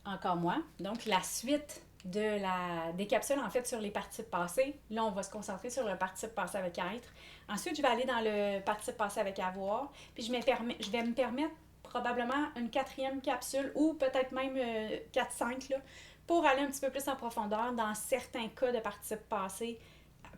encore moi. Donc, la suite des capsules, en fait, sur les participes passés. Là, on va se concentrer sur le participe passé avec être. Ensuite, je vais aller dans le participe passé avec avoir. Puis, je vais me permettre probablement une quatrième capsule ou peut-être même 4-5 là, pour aller un petit peu plus en profondeur dans certains cas de participes passés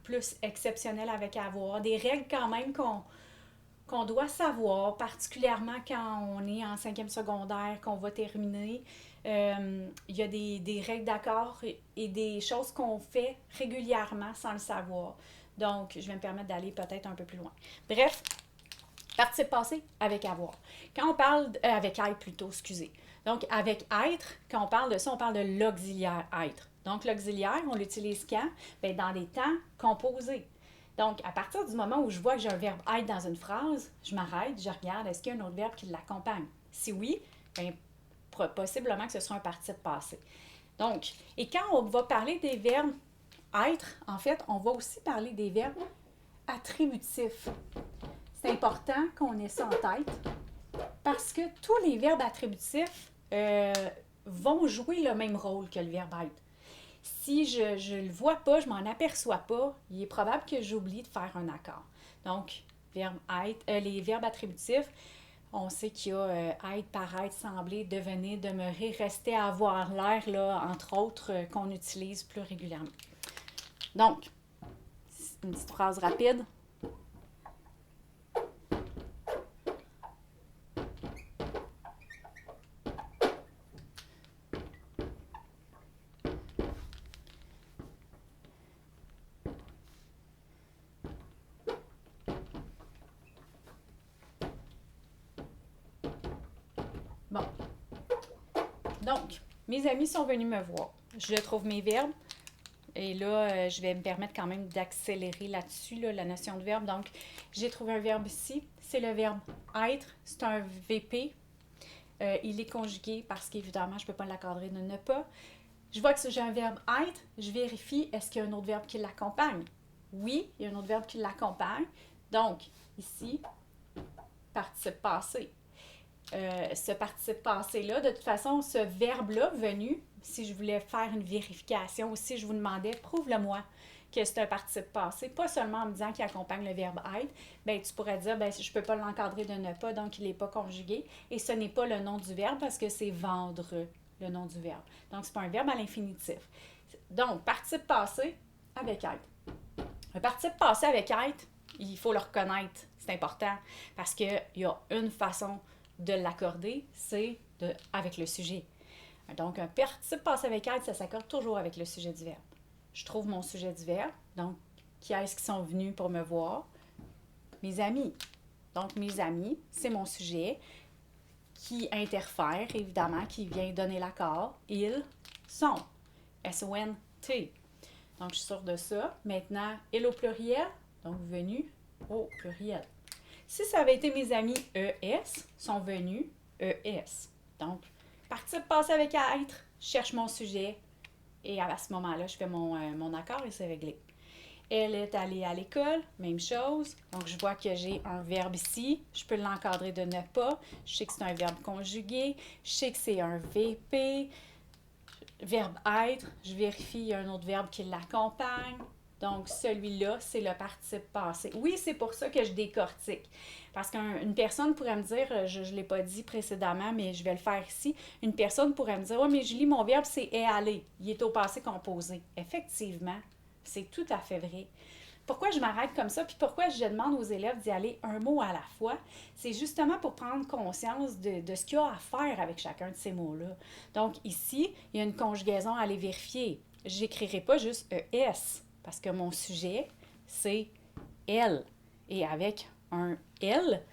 plus exceptionnels avec avoir. Des règles quand même qu'on doit savoir, particulièrement quand on est en cinquième secondaire, qu'on va terminer. Il y a des règles d'accord et des choses qu'on fait régulièrement sans le savoir. Donc, je vais me permettre d'aller peut-être un peu plus loin. Bref, participe passé avec avoir. Quand on parle avec être plutôt, excusez. Donc, avec être, quand on parle de ça, on parle de l'auxiliaire être. Donc, l'auxiliaire, on l'utilise quand? Bien, dans les temps composés. Donc, à partir du moment où je vois que j'ai un verbe être dans une phrase, je m'arrête, je regarde, est-ce qu'il y a un autre verbe qui l'accompagne? Si oui, bien, possiblement que ce soit un participe passé. Donc, et quand on va parler des verbes être, en fait, on va aussi parler des verbes attributifs. C'est important qu'on ait ça en tête parce que tous les verbes attributifs vont jouer le même rôle que le verbe être. Si je ne le vois pas, je ne m'en aperçois pas, il est probable que j'oublie de faire un accord. Donc, verbe être, les verbes attributifs, on sait qu'il y a être, paraître, sembler, devenir, demeurer, rester, avoir l'air, là, entre autres, qu'on utilise plus régulièrement. Donc, une petite phrase rapide. Bon. Donc, mes amis sont venus me voir. Je trouve mes verbes. Et là, je vais me permettre quand même d'accélérer là-dessus, là, la notion de verbe. Donc, j'ai trouvé un verbe ici. C'est le verbe être. C'est un VP. Il est conjugué parce qu'évidemment, je ne peux pas l'encadrer de ne pas. Je vois que j'ai un verbe être. Je vérifie, est-ce qu'il y a un autre verbe qui l'accompagne? Oui, il y a un autre verbe qui l'accompagne. Donc, ici, participe passé. Ce participe passé-là, de toute façon, ce verbe-là venu, si je voulais faire une vérification ou si je vous demandais, prouve-le-moi que c'est un participe passé, pas seulement en me disant qu'il accompagne le verbe être, bien, tu pourrais dire, bien, je ne peux pas l'encadrer de ne pas, donc il n'est pas conjugué. Et ce n'est pas le nom du verbe parce que c'est vendre, le nom du verbe. Donc, ce n'est pas un verbe à l'infinitif. Donc, participe passé avec être. Un participe passé avec être, il faut le reconnaître, c'est important, parce qu'il y a une façon de l'accorder, c'est avec le sujet. Donc, un participe passé avec être, ça s'accorde toujours avec le sujet du verbe. Je trouve mon sujet du verbe, donc, qui est-ce qui sont venus pour me voir? Mes amis. Donc, mes amis, c'est mon sujet qui interfère, évidemment, qui vient donner l'accord. Ils sont. S-O-N-T. Donc, je suis sûre de ça. Maintenant, ils au pluriel, donc venus au pluriel. Si ça avait été mes amis ES, sont venus ES. Donc, participe passé avec être, je cherche mon sujet et à ce moment-là, je fais mon accord et c'est réglé. Elle est allée à l'école, même chose. Donc, je vois que j'ai un verbe ici. Je peux l'encadrer de ne pas. Je sais que c'est un verbe conjugué. Je sais que c'est un VP. Verbe être. Je vérifie, il y a un autre verbe qui l'accompagne. Donc, celui-là, c'est le participe passé. Oui, c'est pour ça que je décortique. Parce qu'une personne pourrait me dire, je ne l'ai pas dit précédemment, mais je vais le faire ici. Une personne pourrait me dire, « Oui, mais Julie, mon verbe, c'est est allé. Il est au passé composé. » Effectivement, c'est tout à fait vrai. Pourquoi je m'arrête comme ça, puis pourquoi je demande aux élèves d'y aller un mot à la fois, c'est justement pour prendre conscience de ce qu'il y a à faire avec chacun de ces mots-là. Donc ici, il y a une conjugaison à aller vérifier. Je n'écrirai pas juste ES, parce que mon sujet, c'est elle. Et avec un L,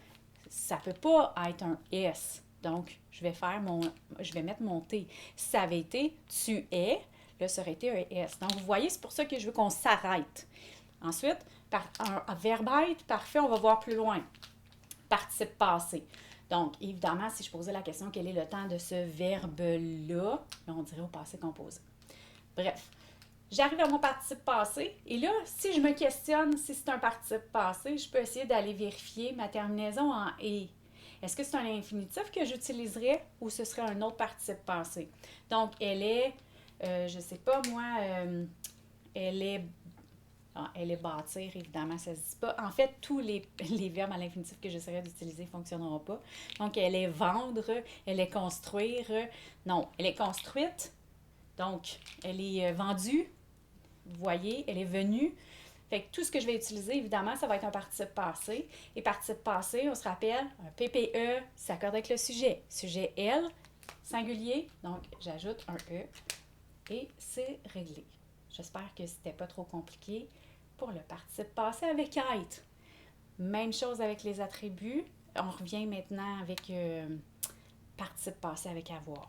ça ne peut pas être un S. Donc, je vais mettre mon T. Si ça avait été tu es, là, ça aurait été un S. Donc, vous voyez, c'est pour ça que je veux qu'on s'arrête. Ensuite, un verbe être, parfait, on va voir plus loin. Participe passé. Donc, évidemment, si je posais la question, quel est le temps de ce verbe-là, on dirait au passé composé. Bref, j'arrive à mon participe passé et là, si je me questionne si c'est un participe passé, je peux essayer d'aller vérifier ma terminaison en « et ». Est-ce que c'est un infinitif que j'utiliserais ou ce serait un autre participe passé? Donc, elle est, je sais pas moi, elle est elle est bâtir, évidemment, ça se dit pas. En fait, tous les verbes à l'infinitif que j'essaierai d'utiliser ne fonctionneront pas. Donc, elle est vendre, elle est construire. Non, elle est construite. Donc, elle est vendue. Vous voyez, elle est venue. Fait que tout ce que je vais utiliser, évidemment, ça va être un participe passé. Et participe passé, on se rappelle, un PPE s'accorde avec le sujet. Sujet elle, singulier, donc j'ajoute un E et c'est réglé. J'espère que c'était pas trop compliqué pour le participe passé avec être. Même chose avec les attributs. On revient maintenant avec participe passé avec avoir.